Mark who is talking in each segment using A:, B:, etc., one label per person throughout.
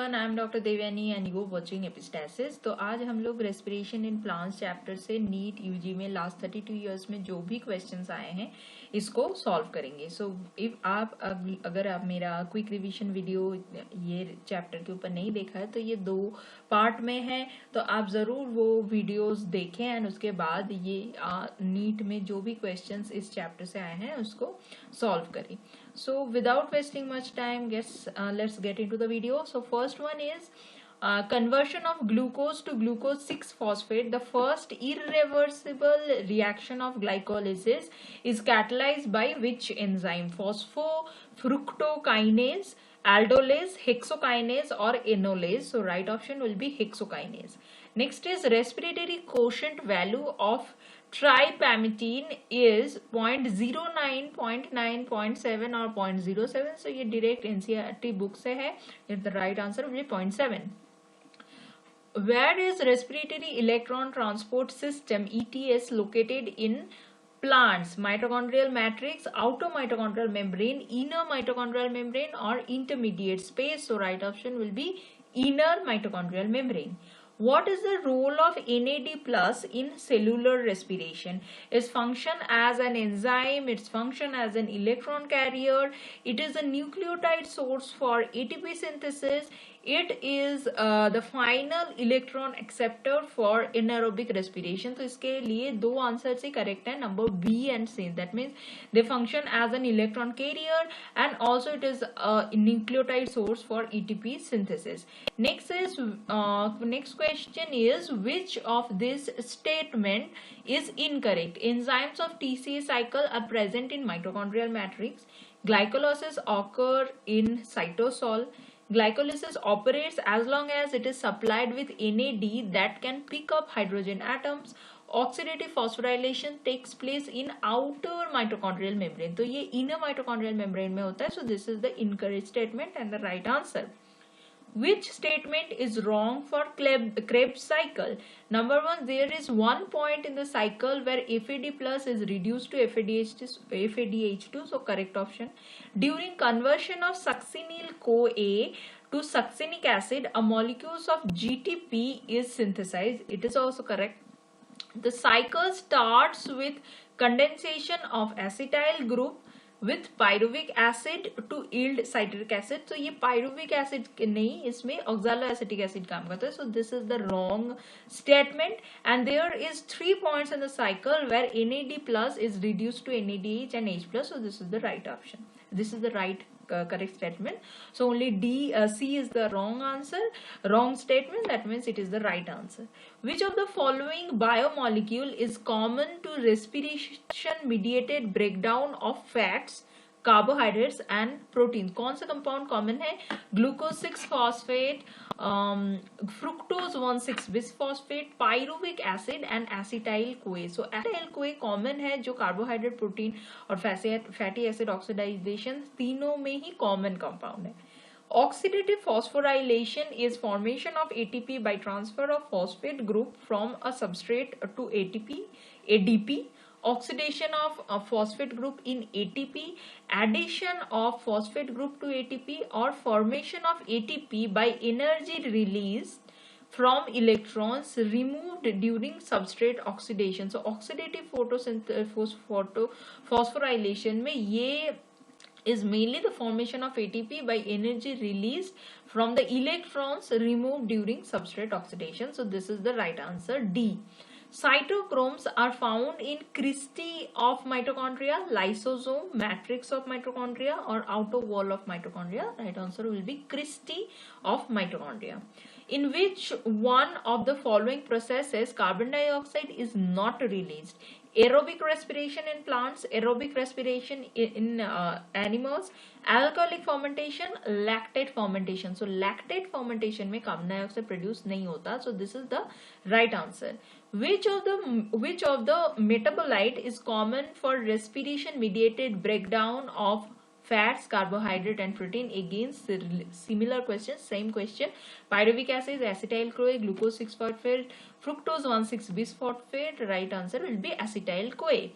A: Everyone, I am doctor Devyani and you watching epistasis. तो आज हम लोग रेस्पिरेशन इन प्लांट्स चैप्टर से नीट यूजी में लास्ट 32 इयर्स में जो भी क्वेश्चंस आए हैं इसको सॉल्व करेंगे। सो इफ आप अगर आप मेरा क्विक रिवीजन वीडियो ये चैप्टर के ऊपर नहीं देखा है तो ये 2 पार्ट में है, तो आप ज़रूर वो वीडियोस देखें एंड उसके बाद ये नीट में जो भी क्वेश्चंस इस चैप्टर से आए हैं उसको सॉल्व करें। So without wasting much time, let's get into the video. So first one is conversion of glucose to glucose 6-phosphate. The first irreversible reaction of glycolysis is catalyzed by which enzyme? Phosphofructokinase, aldolase, hexokinase or enolase. So right option will be hexokinase. Next is respiratory quotient value of tripalmitin is 0.09, 0.9, 0.7 और 0.07। सो ये direct NCERT book से है। The right answer will be 0.7। Where is respiratory electron transport system ETS located in plants? Mitochondrial matrix, outer mitochondrial membrane, inner mitochondrial membrane or intermediate space? So right option will be inner mitochondrial membrane. What is the role of NAD plus in cellular respiration? Its function as an enzyme, its function as an electron carrier, it is a nucleotide source for ATP synthesis, it is the final electron acceptor for anaerobic respiration. तो इसके लिए 2 answer ही correct है, number B and C. That means they function as an electron carrier and also it is a nucleotide source for ATP synthesis. Next question is which of this statement is incorrect? Enzymes of TCA cycle are present in mitochondrial matrix. Glycolysis occur in cytosol. Glycolysis operates as long as it is supplied with NAD that can pick up hydrogen atoms. Oxidative phosphorylation takes place in outer mitochondrial membrane. तो ये inner mitochondrial membrane में होता है. So this is the incorrect statement and the right answer. Which statement is wrong for Krebs cycle? Number 1, there is one point in the cycle where FAD plus is reduced to FADH2. So correct option. During conversion of succinyl-CoA to succinic acid, a molecule of GTP is synthesized. It is also correct. The cycle starts with condensation of acetyl group with pyruvic acid to yield citric acid. तो ये pyruvic acid नहीं, इसमें oxaloacetic acid काम करता है. So this is the wrong statement and there is 3 points in the cycle where NAD plus is reduced to NADH and H plus. So this is the right option. This is the right correct statement. So only C is the wrong answer, wrong statement. That means it is the right answer. Which of the following biomolecule is common to respiration mediated breakdown of fats, carbohydrates and proteins? कौन सा compound common है? Glucose 6 phosphate, fructose 1,6 bisphosphate, pyruvic acid and acetyl CoA. So acetyl CoA common है जो carbohydrate, protein और fatty acid oxidisation तीनों में ही common compound है. Oxidative phosphorylation is formation of ATP by transfer of phosphate group from a substrate to ADP. Oxidation of a phosphate group in ATP, addition of phosphate group to ATP or formation of ATP by energy released from electrons removed during substrate oxidation. So oxidative phosphorylation में ये is mainly the formation of ATP by energy released from the electrons removed during substrate oxidation. So this is the right answer, D. Cytochromes are found in cristae of mitochondria, lysosome, matrix of mitochondria or outer wall of mitochondria. Right answer will be cristae of mitochondria. In which one of the following processes carbon dioxide is not released? Aerobic respiration in plants, aerobic respiration in animals, alcoholic fermentation, lactate fermentation. So lactate fermentation में carbon dioxide produce नहीं होता. So this is the right answer. Which of the metabolite is common for respiration mediated breakdown of fats, carbohydrate and protein? Again similar question, same question. Pyruvic acid, acetyl CoA, glucose 6 phosphate, fructose 1,6 bisphosphate. Right answer will be acetyl CoA.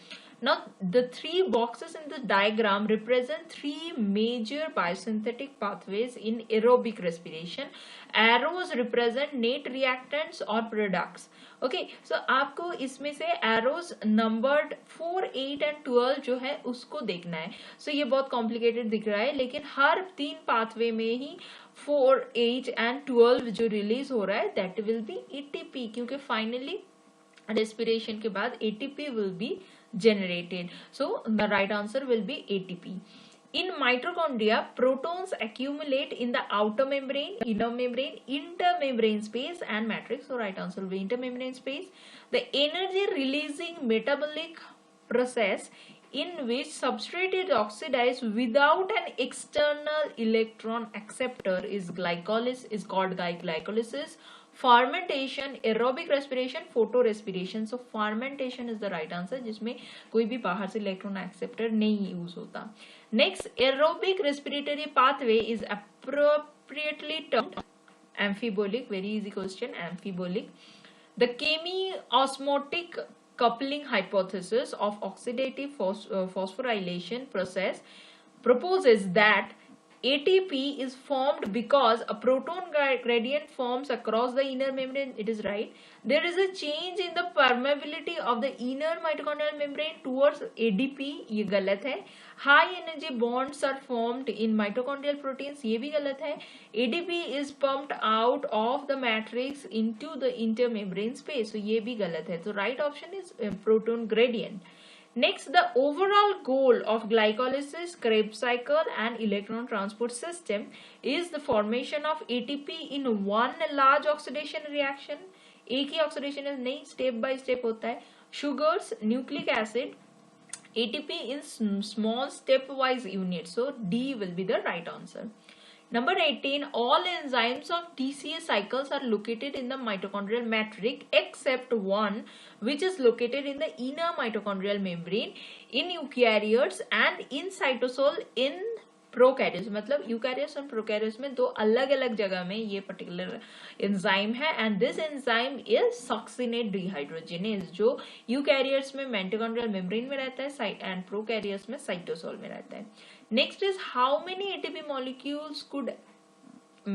A: Now the three boxes in the diagram represent three major biosynthetic pathways in aerobic respiration. Arrows represent net reactants or products. Okay so आपको इसमें से arrows numbered 4, 8 and 12 जो है उसको देखना है. सो ये बहुत कॉम्प्लिकेटेड दिख रहा है, लेकिन हर तीन पाथवे में ही 4, 8 एंड 12 जो रिलीज हो रहा है दैट विल बी एटीपी, क्योंकि फाइनली respiration के बाद ATP will be generated. So the right answer will be ATP. In mitochondria, protons accumulate in the outer membrane, inner membrane, intermembrane space and matrix. So right answer will be intermembrane space. The energy releasing metabolic process in which substrate is oxidized without an external electron acceptor is glycolysis, is called glycolysis. Fermentation, aerobic respiration, photorespiration. So fermentation is the right answer, जिसमें कोई भी बाहर से electron acceptor नहीं use होता. Next, aerobic respiratory pathway is appropriately termed amphibolic. Very easy question, amphibolic. The chemiosmotic coupling hypothesis of oxidative phosphorylation process proposes that ATP is formed because a proton gradient forms across the inner membrane. It is right. There is a change in the permeability of the inner mitochondrial membrane towards ADP. ये गलत है. High energy bonds are formed in mitochondrial proteins. ये भी गलत है. ADP is pumped out of the matrix into the intermembrane space. So ये भी गलत है. So right option is proton gradient. Next, the overall goal of glycolysis, Krebs cycle and electron transport system is the formation of ATP in one large oxidation reaction. एक ही oxidation नहीं, step by step होता है. Sugars, nucleic acid, ATP in small stepwise units. So D will be the right answer. Number 18, all enzymes of TCA cycles are located in the mitochondrial matrix except one, which is located in the inner mitochondrial membrane in eukaryotes and in cytosol in prokaryotes. मतलब eukaryotes और prokaryotes में दो अलग अलग जगह में ये particular enzyme है, and this enzyme is succinate dehydrogenase, जो यूकैरियोट्स में माइटोकॉन्ड्रियल मेम्ब्रेन में रहता है एंड प्रोकैरियोट्स में साइटोसोल में रहता है. Next is how many ATP molecules could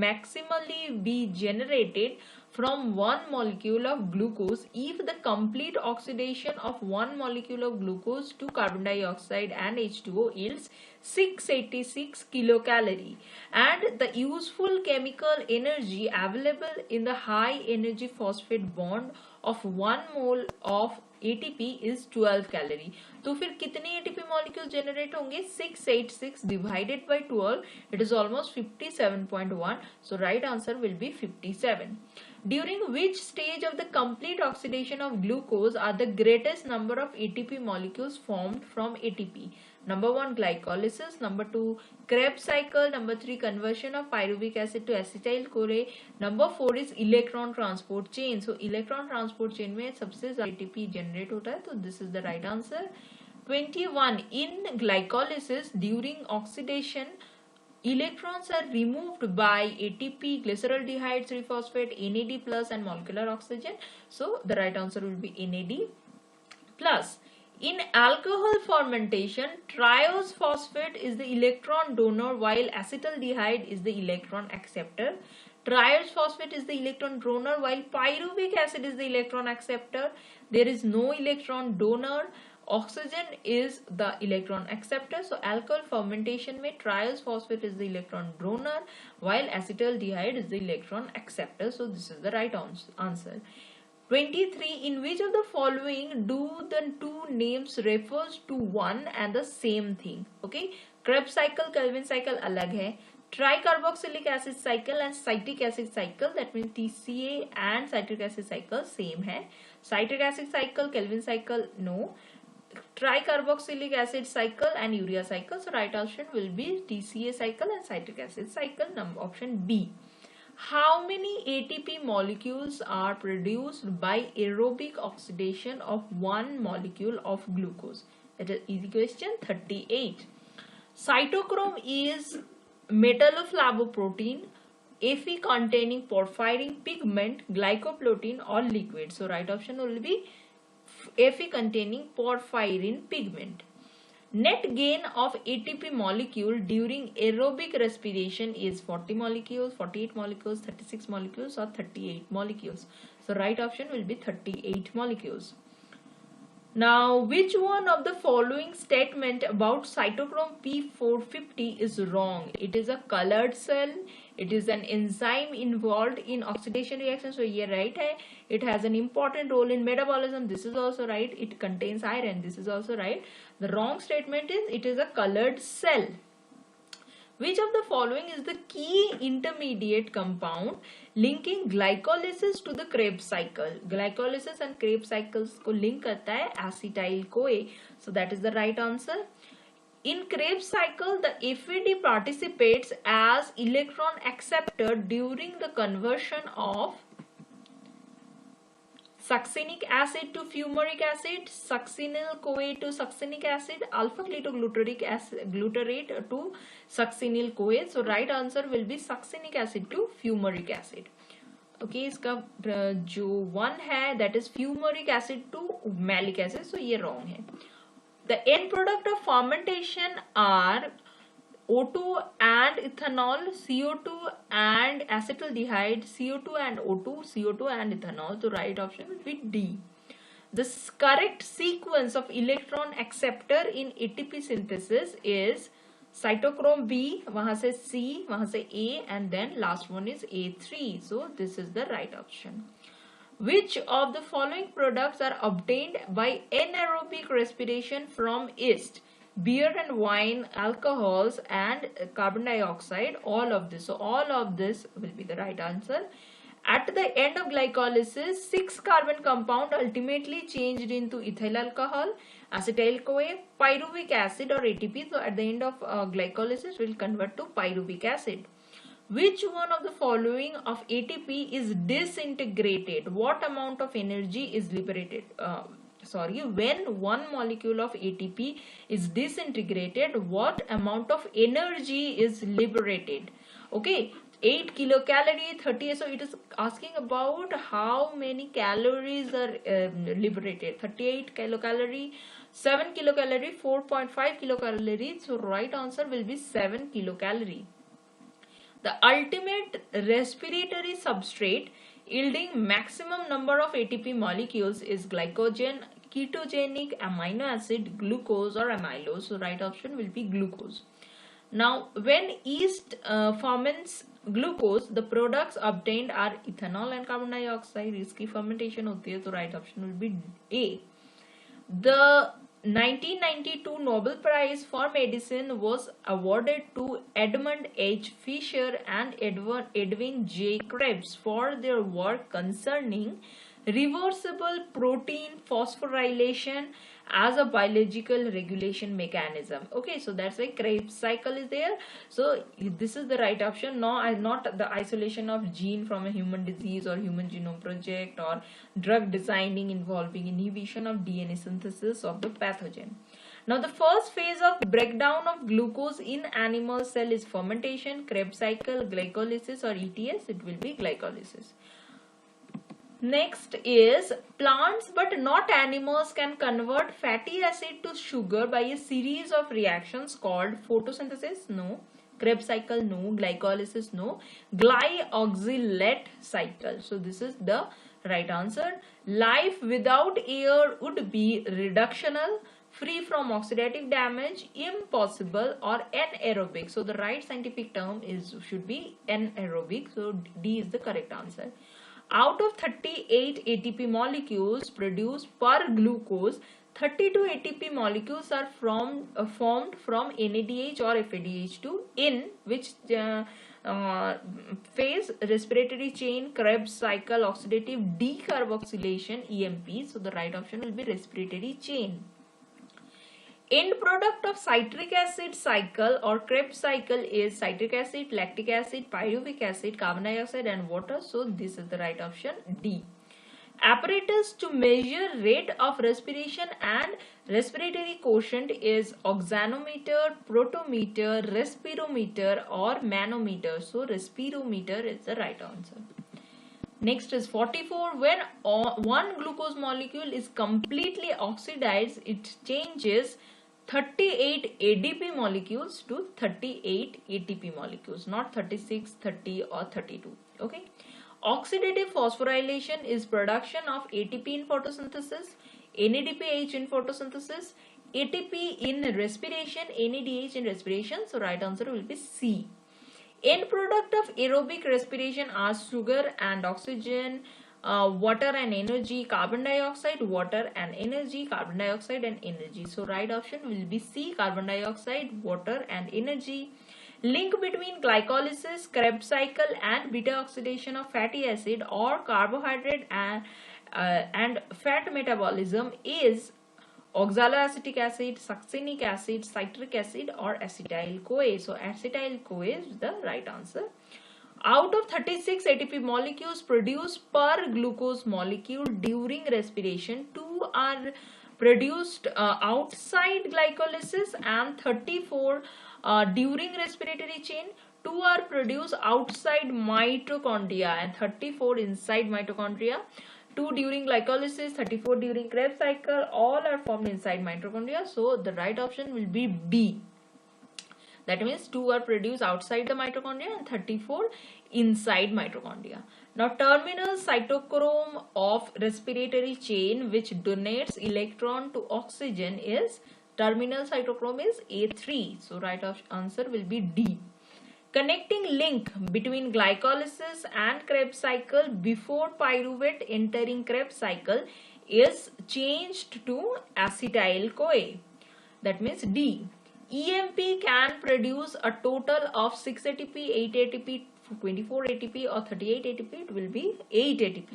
A: maximally be generated from one molecule of glucose if the complete oxidation of one molecule of glucose to carbon dioxide and H2O yields 686 kilocalorie, and the useful chemical energy available in the high energy phosphate bond of 1 mole of ATP is 12 calorie. तो फिर कितने ATP molecules generate होंगे? 686 divided by 12, it is almost 57.1. So right answer will be 57. During which stage of the complete oxidation of glucose are the greatest number of ATP molecules formed from ATP? Number 1, glycolysis. Number 2, Krebs cycle. Number 3, conversion of pyruvic acid to acetyl CoA. Number 4 is electron transport chain. So electron transport chain में सबसे ज़्यादा ATP generate होता है, तो this is the right answer. 21, in glycolysis during oxidation, electrons are removed by ATP, glyceraldehyde 3-phosphate, NAD plus and molecular oxygen. So the right answer will be NAD plus. In alcohol fermentation, triose phosphate is the electron donor while acetaldehyde is the electron acceptor. Triose phosphate is the electron donor while pyruvic acid is the electron acceptor. There is no electron donor. Oxygen is the electron acceptor. So alcohol fermentation में triose phosphate is the electron donor while acetaldehyde is the electron acceptor. So this is the right answer. 23, in which of the following do the two names refers to one and the same thing? Okay, Krebs cycle, Kelvin cycle अलग है. Tricarboxylic acid cycle and citric acid cycle, that means TCA and citric acid cycle same है. Citric acid cycle, Kelvin cycle no. Tricarboxylic acid cycle and urea cycle. So right option will be TCA cycle and citric acid cycle. Number option B. How many ATP molecules are produced by aerobic oxidation of one molecule of glucose? That is easy question. 38. Cytochrome is metalloflavoprotein, Fe containing porphyrin pigment, glycoprotein or liquid. So right option will be Fe containing porphyrin pigment. Net gain of ATP molecule during aerobic respiration is 40 molecules, 48 molecules, 36 molecules or 38 molecules. So right option will be 38 molecules. Now, which one of the following statement about cytochrome P450 is wrong? It is a colored cell. It is an enzyme involved in oxidation reaction. So, ये right है. It has an important role in metabolism. This is also right. It contains iron. This is also right. The wrong statement is it is a colored cell. Which of the following is the key intermediate compound linking glycolysis to the Krebs cycle? Glycolysis and Krebs cycles को link करता है acetyl CoA. So that is the right answer. In Krebs cycle, the FAD participates as electron acceptor during the conversion of succinic acid to fumaric acid, succinyl CoA to succinic acid, alpha ketoglutarate acid glutarate to succinyl CoA. So right answer will be succinic acid to fumaric acid. Okay, इसका जो one है that is fumaric acid to malic acid. So ये wrong है. The end product of fermentation are O2 and ethanol, CO2 and acetaldehyde, CO2 and O2, CO2 and ethanol. So right option will be D. The correct sequence of electron acceptor in ATP synthesis is cytochrome B, वहाँ से C, वहाँ से A and then last one is A3. So this is the right option. Which of the following products are obtained by anaerobic respiration from yeast? Beer and wine, alcohols and carbon dioxide, all of this. So all of this will be the right answer. At the end of glycolysis, 6 carbon compound ultimately changed into ethyl alcohol, acetyl CoA, pyruvic acid or ATP. So at the end of glycolysis will convert to pyruvic acid. Which one of the following of ATP is disintegrated? What amount of energy is liberated? When one molecule of ATP is disintegrated, what amount of energy is liberated? Okay, 8 kilocalorie, 30. So it is asking about how many calories are liberated. 38 kilocalorie, 7 kilocalorie, 4.5 kilocalorie. So right answer will be 7 kilocalorie. The ultimate respiratory substrate yielding maximum number of ATP molecules is glycogen, ketogenic amino acid, glucose or amylose. So right option will be glucose. Now when yeast ferments glucose, the products obtained are ethanol and carbon dioxide. इसकी fermentation होती है, तो right option will be A. The 1992 Nobel Prize for Medicine was awarded to Edmund H. Fisher and Edwin J. Krebs for their work concerning reversible protein phosphorylation as a biological regulation mechanism. Okay, so that's why Krebs cycle is there. So this is the right option. No, not the isolation of gene from a human disease or human genome project or drug designing involving inhibition of DNA synthesis of the pathogen. Now the first phase of breakdown of glucose in animal cell is fermentation, Krebs cycle, glycolysis or ETS. It will be glycolysis. Next is plants but not animals can convert fatty acid to sugar by a series of reactions called photosynthesis. No. Krebs cycle. No. Glycolysis. No. Glyoxylate cycle. So this is the right answer. Life without air would be reductional, free from oxidative damage, impossible or anaerobic. So the right scientific term should be anaerobic. So D is the correct answer. Out of 38 ATP molecules produced per glucose, 32 ATP molecules are formed from NADH or FADH2 in which phase? Respiratory chain, Krebs cycle, oxidative decarboxylation, EMP. So the right option will be respiratory chain. End product of citric acid cycle or Krebs cycle is citric acid, lactic acid, pyruvic acid, carbon dioxide and water. So this is the right option, D. Apparatus to measure rate of respiration and respiratory quotient is oxanometer, protometer, respirometer or manometer. So respirometer is the right answer. Next is 44. When one glucose molecule is completely oxidized, it changes 38 ADP molecules to 38 ATP molecules, not 36, 30 or 32. Okay. Oxidative phosphorylation is production of ATP in photosynthesis, NADPH in photosynthesis, ATP in respiration, NADH in respiration. So right answer will be C. End product of aerobic respiration are sugar and oxygen, water and energy, carbon dioxide, water and energy, carbon dioxide and energy. So right option will be C, carbon dioxide, water and energy. Link between glycolysis, Krebs cycle and beta oxidation of fatty acid or carbohydrate and fat metabolism is oxaloacetic acid, succinic acid, citric acid or acetyl-CoA. So acetyl-CoA is the right answer. Out of 36 ATP molecules produced per glucose molecule during respiration, 2 are produced outside glycolysis and 34 during respiratory chain. 2 are produced outside mitochondria and 34 inside mitochondria. 2 during glycolysis, 34 during Krebs cycle, all are formed inside mitochondria. So the right option will be B. That means 2 are produced outside the mitochondria and 34 inside mitochondria. Now terminal cytochrome of respiratory chain which donates electron to oxygen is, terminal cytochrome is A3. So right answer will be D. Connecting link between glycolysis and Krebs cycle before pyruvate entering Krebs cycle is changed to acetyl-CoA. That means D. EMP can produce a total of 6 ATP, 8 ATP, 24 ATP or 38 ATP. It will be 8 ATP.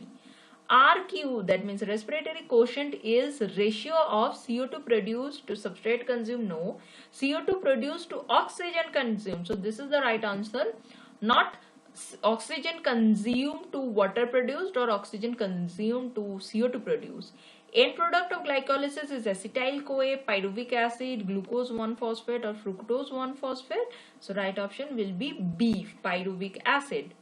A: RQ, that means respiratory quotient, is ratio of CO2 produced to substrate consumed. No, CO2 produced to oxygen consumed. So this is the right answer. Not oxygen consumed to water produced or oxygen consumed to CO2 produced. End product of glycolysis is acetyl-CoA, pyruvic acid, glucose 1-phosphate or fructose 1-phosphate. So right option will be B, pyruvic acid.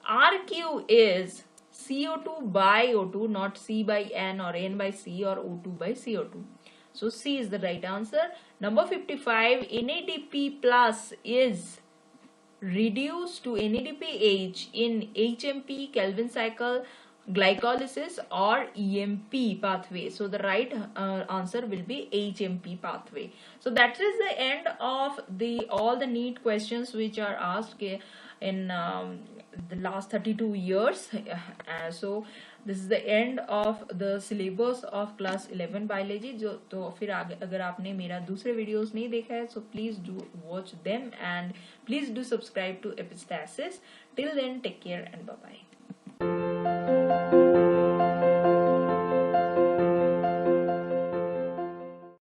A: RQ is CO2 by O2, not C by N or N by C or O2 by CO2. So C is the right answer. Number 55, NADP plus is reduced to NADPH in HMP, Calvin cycle, glycolysis or EMP pathway. So the right answer will be HMP pathway. So that is the end of all the NEET questions which are asked in the last 32 years. So this is the end of the syllabus of class 11 biology. तो फिर अगर आपने मेरा दूसरे videos नहीं देखा है, so please do watch them and please do subscribe to Epistasis. Till then, take care and bye bye.